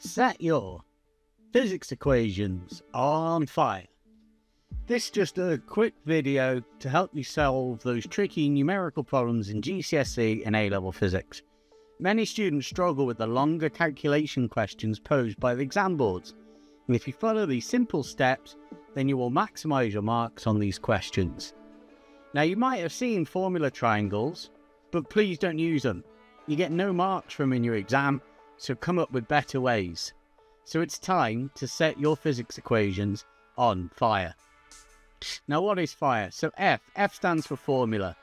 Set your physics equations on fire. This is just a quick video to help you solve those tricky numerical problems in GCSE and A-level physics. Many students struggle with the longer calculation questions posed by the exam boards, and if you follow these simple steps, then you will maximise your marks on these questions. Now, you might have seen formula triangles, but please don't use them. You get no marks from them in your exam, so come up with better ways. So it's time to set your physics equations on fire. Now, what is FIRA? So F stands for formula.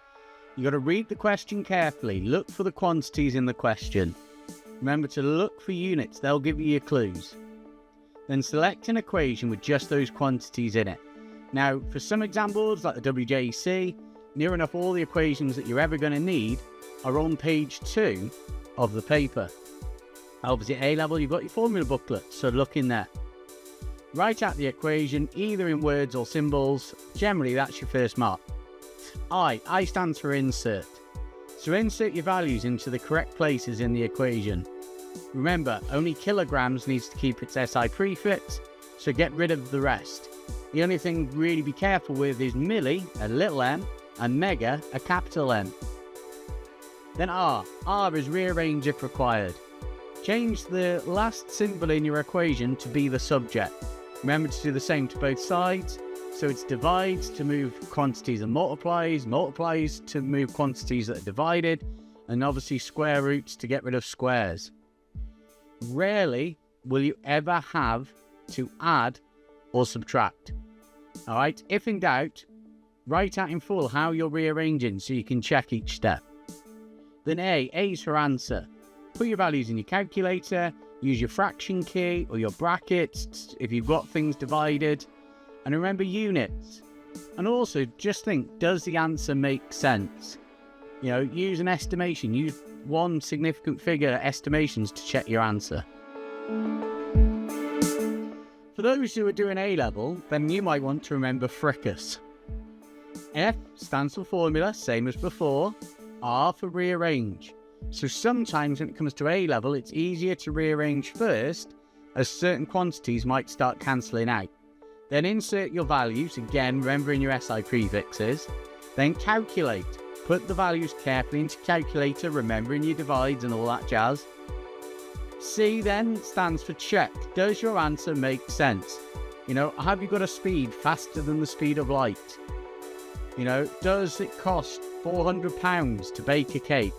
You got to read the question carefully, look for the quantities in the question. Remember to look for units, they'll give you your clues. Then select an equation with just those quantities in it. Now, for some exam boards like the GCSE, near enough all the equations that you're ever going to need are on page 2 of the paper. Obviously, at A-level, you've got your formula booklet, so look in there. Write out the equation, either in words or symbols. Generally, that's your first mark. I stands for insert. So insert your values into the correct places in the equation. Remember, only kilograms needs to keep its SI prefix, so get rid of the rest. The only thing really be careful with is milli, a little m, and mega, a capital M. Then R is rearrange if required. Change the last symbol in your equation to be the subject. Remember to do the same to both sides. So it's divides to move quantities and multiplies to move quantities that are divided, and obviously square roots to get rid of squares. Rarely will you ever have to add or subtract. Alright, if in doubt, write out in full how you're rearranging so you can check each step. Then A is for answer. Put your values in your calculator, use your fraction key or your brackets if you've got things divided, and remember units. And also just think, does the answer make sense? You know, use an estimation, use one significant figure estimations to check your answer. For those who are doing A-level, then you might want to remember fricas. F stands for formula, same as before. R for rearrange. So sometimes when it comes to A-level, it's easier to rearrange first, as certain quantities might start cancelling out. Then insert your values, again remembering your SI prefixes. Then calculate. Put the values carefully into calculator, remembering your divides and all that jazz. C then stands for check. Does your answer make sense? You know, have you got a speed faster than the speed of light? You know, does it cost £400 to bake a cake?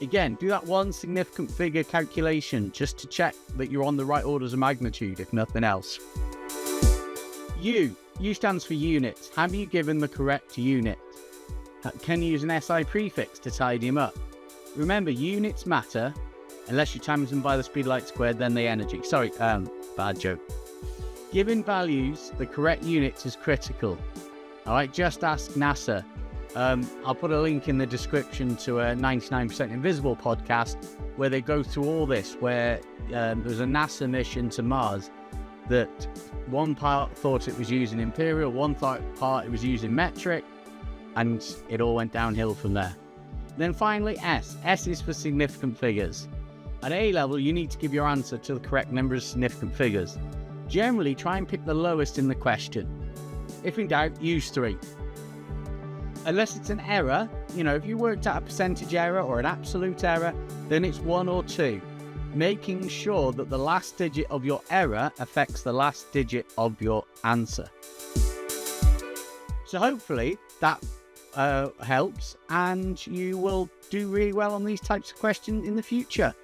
Again, do that one significant figure calculation just to check that you're on the right orders of magnitude, if nothing else. U stands for units. Have you given the correct unit? Can you use an SI prefix to tidy them up? Remember, units matter unless you times them by the speed of light squared, then the energy. Sorry, bad joke. Giving values the correct units is critical. Alright, just ask NASA. I'll put a link in the description to a 99% Invisible podcast where they go through all this, where there's a NASA mission to Mars that one part thought it was using imperial, one part it was using metric, and it all went downhill from there. Then finally S is for significant figures. At A-level, you need to give your answer to the correct number of significant figures. Generally, try and pick the lowest in the question. If in doubt, use 3. Unless it's an error, you know, if you worked out a percentage error or an absolute error, then it's 1 or 2. Making sure that the last digit of your error affects the last digit of your answer. So hopefully that helps, and you will do really well on these types of questions in the future.